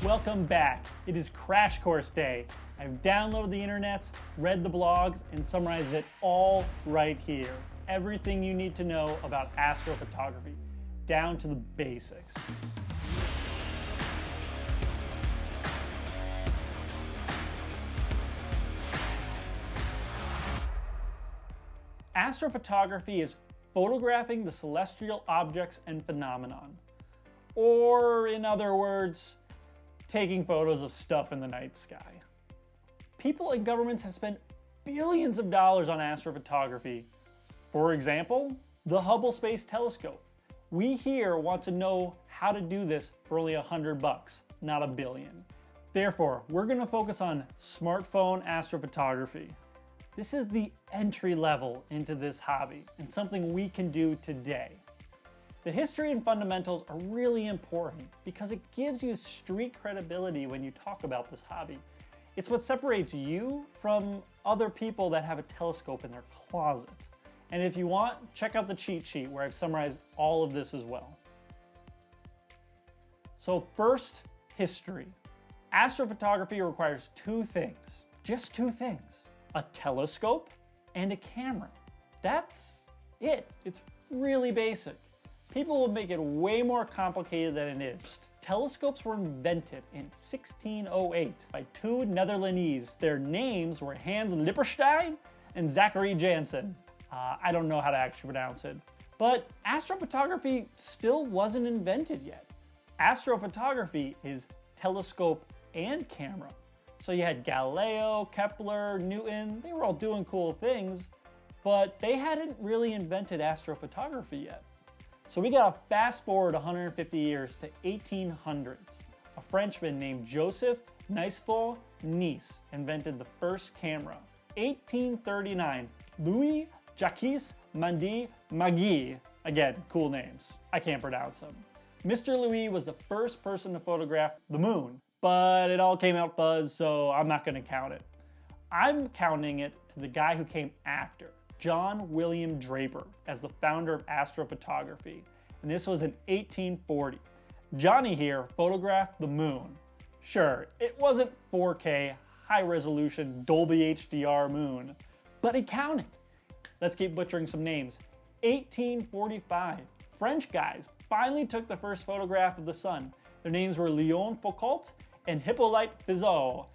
Welcome back. It is Crash Course Day. I've downloaded the internet, read the blogs, and summarized it all right here. Everything you need to know about astrophotography, down to the basics. Astrophotography is photographing the celestial objects and phenomenon. Or, in other words, taking photos of stuff in the night sky. People and governments have spent billions of dollars on astrophotography. For example, the Hubble Space Telescope. We here want to know how to do this for only $100, not $1 billion. Therefore, we're going to focus on smartphone astrophotography. This is the entry level into this hobby and something we can do today. The history and fundamentals are really important because it gives you street credibility when you talk about this hobby. It's what separates you from other people that have a telescope in their closet. And if you want, check out the cheat sheet where I've summarized all of this as well. So first, history. Astrophotography requires two things, just two things: a telescope and a camera. That's it. It's really basic. People will make it way more complicated than it is. Telescopes were invented in 1608 by two Netherlandese. Their names were Hans Lippershey and Zachary Jansen. I don't know how to actually pronounce it. But astrophotography still wasn't invented yet. Astrophotography is telescope and camera. So you had Galileo, Kepler, Newton, they were all doing cool things, but they hadn't really invented astrophotography yet. So we gotta fast forward 150 years to 1800s. A Frenchman named Joseph Nicefol Nice invented the first camera. 1839, Louis Jacques Mandy Magui. Again, cool names. I can't pronounce them. Mr. Louis was the first person to photograph the moon, but it all came out fuzz, so I'm not gonna count it. I'm counting it to the guy who came after, John William Draper, as the founder of astrophotography, and this was in 1840. Johnny here photographed the moon. Sure, it wasn't 4K, high-resolution, Dolby HDR moon, but it counted. Let's keep butchering some names. 1845, French guys finally took the first photograph of the sun. Their names were Léon Foucault and Hippolyte Fizeau.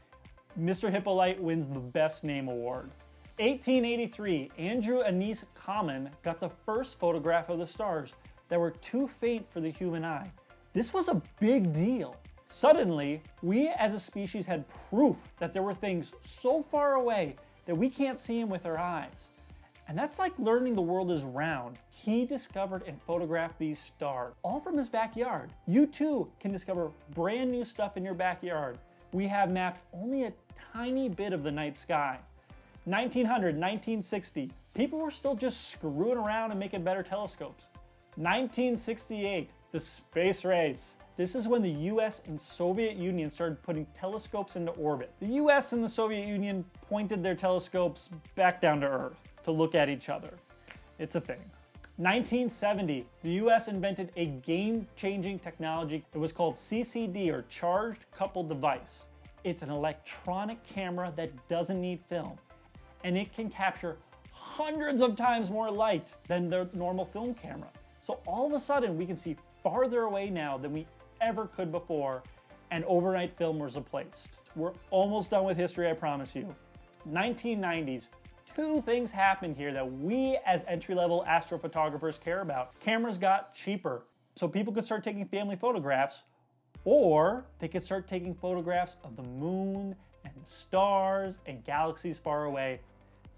Mr. Hippolyte wins the Best Name Award. 1883, Andrew Anise Common got the first photograph of the stars that were too faint for the human eye. This was a big deal. Suddenly, we as a species had proof that there were things so far away that we can't see them with our eyes. And that's like learning the world is round. He discovered and photographed these stars, all from his backyard. You too can discover brand new stuff in your backyard. We have mapped only a tiny bit of the night sky. 1900, 1960, people were still just screwing around and making better telescopes. 1968, the space race. This is when the US and Soviet Union started putting telescopes into orbit. The US and the Soviet Union pointed their telescopes back down to Earth to look at each other. It's a thing. 1970, the US invented a game-changing technology. It was called CCD, or Charged Coupled Device. It's an electronic camera that doesn't need film, and it can capture hundreds of times more light than the normal film camera. So all of a sudden, we can see farther away now than we ever could before, and overnight film was replaced. We're almost done with history, I promise you. 1990s, two things happened here that we as entry-level astrophotographers care about. Cameras got cheaper, so people could start taking family photographs, or they could start taking photographs of the moon and the stars and galaxies far away.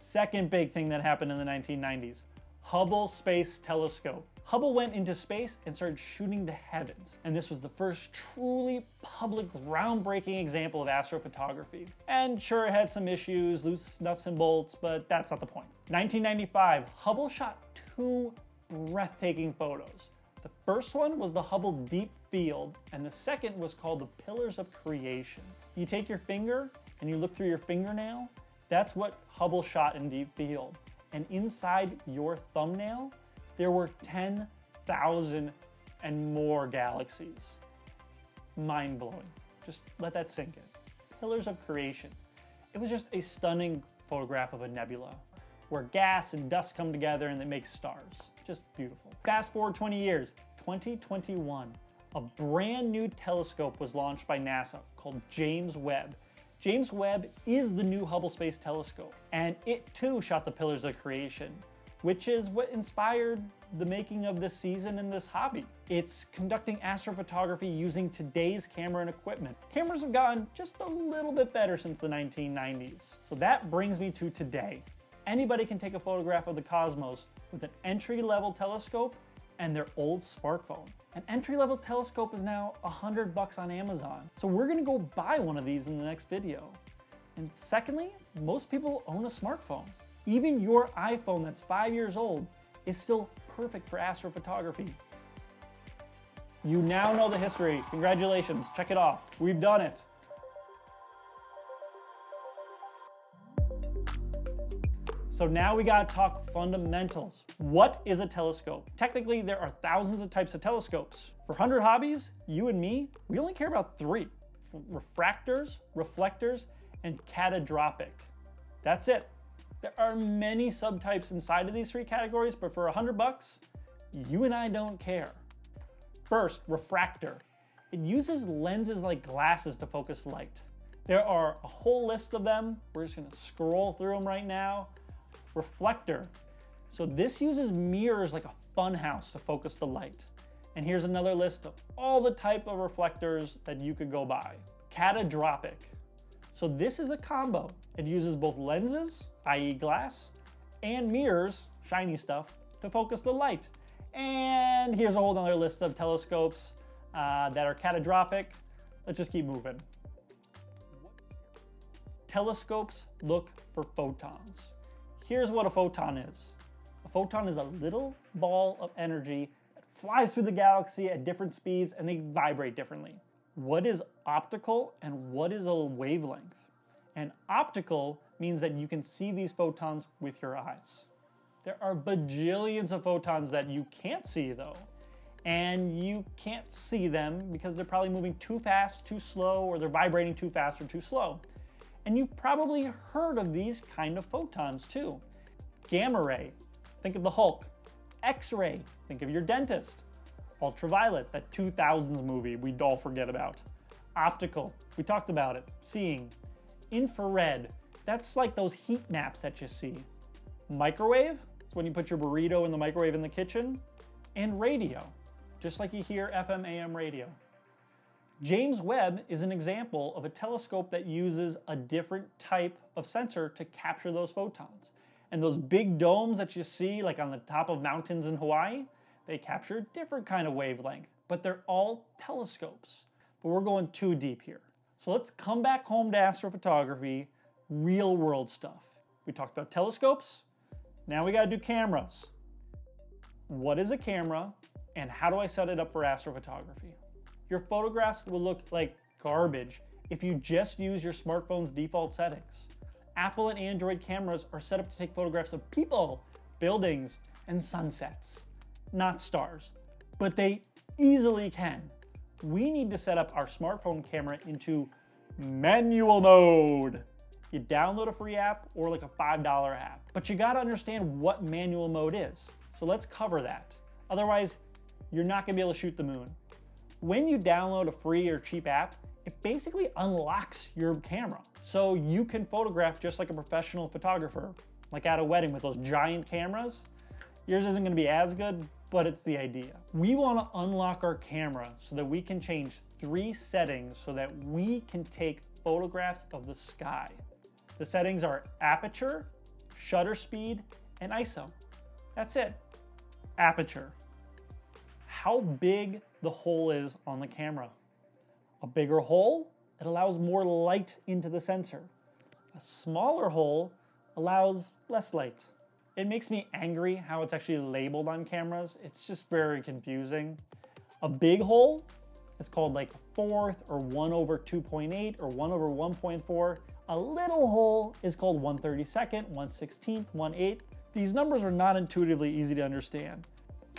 Second big thing that happened in the 1990s, Hubble Space Telescope. Hubble went into space and started shooting the heavens, and this was the first truly public, groundbreaking example of astrophotography. And sure, it had some issues, loose nuts and bolts, but that's not the point. 1995, Hubble shot two breathtaking photos. The first one was the Hubble Deep Field, and the second was called the Pillars of Creation. You take your finger and you look through your fingernail, that's what Hubble shot in Deep Field. And inside your thumbnail, there were 10,000 and more galaxies. Mind-blowing. Just let that sink in. Pillars of creation. It was just a stunning photograph of a nebula where gas and dust come together and it makes stars. Just beautiful. Fast forward 20 years, 2021, a brand new telescope was launched by NASA called James Webb. James Webb is the new Hubble Space Telescope, and it too shot the pillars of creation, which is what inspired the making of this season and this hobby. It's conducting astrophotography using today's camera and equipment. Cameras have gotten just a little bit better since the 1990s. So that brings me to today. Anybody can take a photograph of the cosmos with an entry-level telescope and their old smartphone. An entry-level telescope is now $100 on Amazon. So we're gonna go buy one of these in the next video. And secondly, most people own a smartphone. Even your iPhone that's 5 years old is still perfect for astrophotography. You now know the history. Congratulations, check it off. We've done it. So now we gotta talk fundamentals. What is a telescope? Technically, there are thousands of types of telescopes. For 100 hobbies, you and me, we only care about 3. Refractors, reflectors, and catadropic. That's it. There are many subtypes inside of these 3 categories, but for $100, you and I don't care. First, refractor. It uses lenses like glasses to focus light. There are a whole list of them. We're just gonna scroll through them right now. Reflector. So this uses mirrors like a fun house to focus the light. And here's another list of all the type of reflectors that you could go buy. Catadropic. So this is a combo. It uses both lenses, i.e. glass, and mirrors, shiny stuff, to focus the light. And here's a whole other list of telescopes that are catadropic. Let's just keep moving. Telescopes look for photons. Here's what a photon is. A photon is a little ball of energy that flies through the galaxy at different speeds and they vibrate differently. What is optical and what is a wavelength? And optical means that you can see these photons with your eyes. There are bajillions of photons that you can't see though. And you can't see them because they're probably moving too fast, too slow, or they're vibrating too fast or too slow. And you've probably heard of these kind of photons too. Gamma ray, think of the Hulk. X-ray, think of your dentist. Ultraviolet, that 2000s movie we'd all forget about. Optical, we talked about it, seeing. Infrared, that's like those heat maps that you see. Microwave, it's when you put your burrito in the microwave in the kitchen. And radio, just like you hear FM, AM radio. James Webb is an example of a telescope that uses a different type of sensor to capture those photons. And those big domes that you see like on the top of mountains in Hawaii, they capture a different kind of wavelength, but they're all telescopes. But we're going too deep here. So let's come back home to astrophotography, real world stuff. We talked about telescopes, now we gotta do cameras. What is a camera and how do I set it up for astrophotography? Your photographs will look like garbage if you just use your smartphone's default settings. Apple and Android cameras are set up to take photographs of people, buildings, and sunsets, not stars, but they easily can. We need to set up our smartphone camera into manual mode. You download a free app or like a $5 app, but you gotta understand what manual mode is. So let's cover that. Otherwise, you're not gonna be able to shoot the moon. When you download a free or cheap app, it basically unlocks your camera. So you can photograph just like a professional photographer, like at a wedding with those giant cameras. Yours isn't gonna be as good, but it's the idea. We wanna unlock our camera so that we can change 3 settings so that we can take photographs of the sky. The settings are aperture, shutter speed, and ISO. That's it. Aperture. How big the hole is on the camera. A bigger hole, it allows more light into the sensor. A smaller hole allows less light. It makes me angry how it's actually labeled on cameras. It's just very confusing. A big hole is called like a 1/4 or 1/2.8 or 1/1.4. A little hole is called 1/32, 1/16, 1/8. These numbers are not intuitively easy to understand.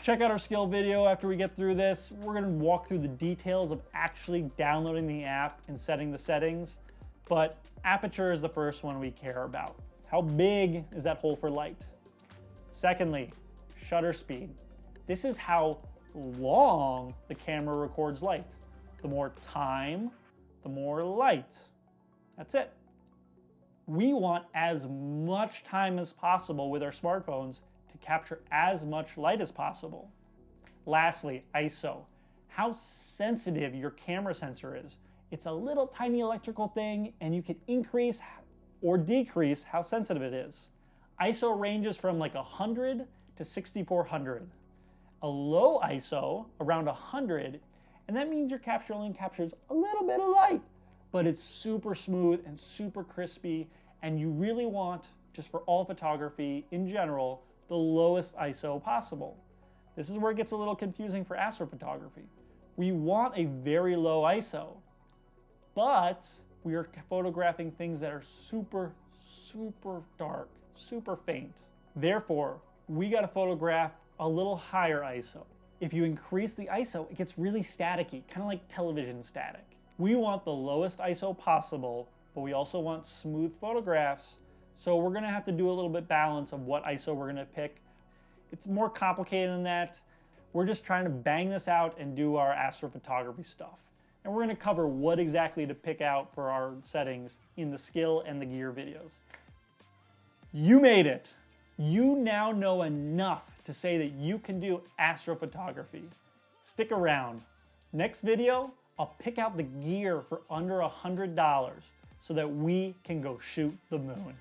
Check out our skill video after we get through this. We're gonna walk through the details of actually downloading the app and setting the settings, but aperture is the first one we care about. How big is that hole for light? Secondly, shutter speed. This is how long the camera records light. The more time, the more light. That's it. We want as much time as possible with our smartphones to capture as much light as possible. Lastly, ISO. How sensitive your camera sensor is. It's a little tiny electrical thing, and you can increase or decrease how sensitive it is. ISO ranges from like 100 to 6400. A low ISO, around 100, and that means your capture only captures a little bit of light, but it's super smooth and super crispy, and you really want, just for all photography in general, the lowest ISO possible. This is where it gets a little confusing for astrophotography. We want a very low ISO, but we are photographing things that are super, super dark, super faint. Therefore, we got to photograph a little higher ISO. If you increase the ISO, it gets really staticky, kind of like television static. We want the lowest ISO possible, but we also want smooth photographs, so we're gonna have to do a little bit balance of what ISO we're gonna pick. It's more complicated than that. We're just trying to bang this out and do our astrophotography stuff. And we're gonna cover what exactly to pick out for our settings in the skill and the gear videos. You made it. You now know enough to say that you can do astrophotography. Stick around. Next video, I'll pick out the gear for under $100 so that we can go shoot the moon.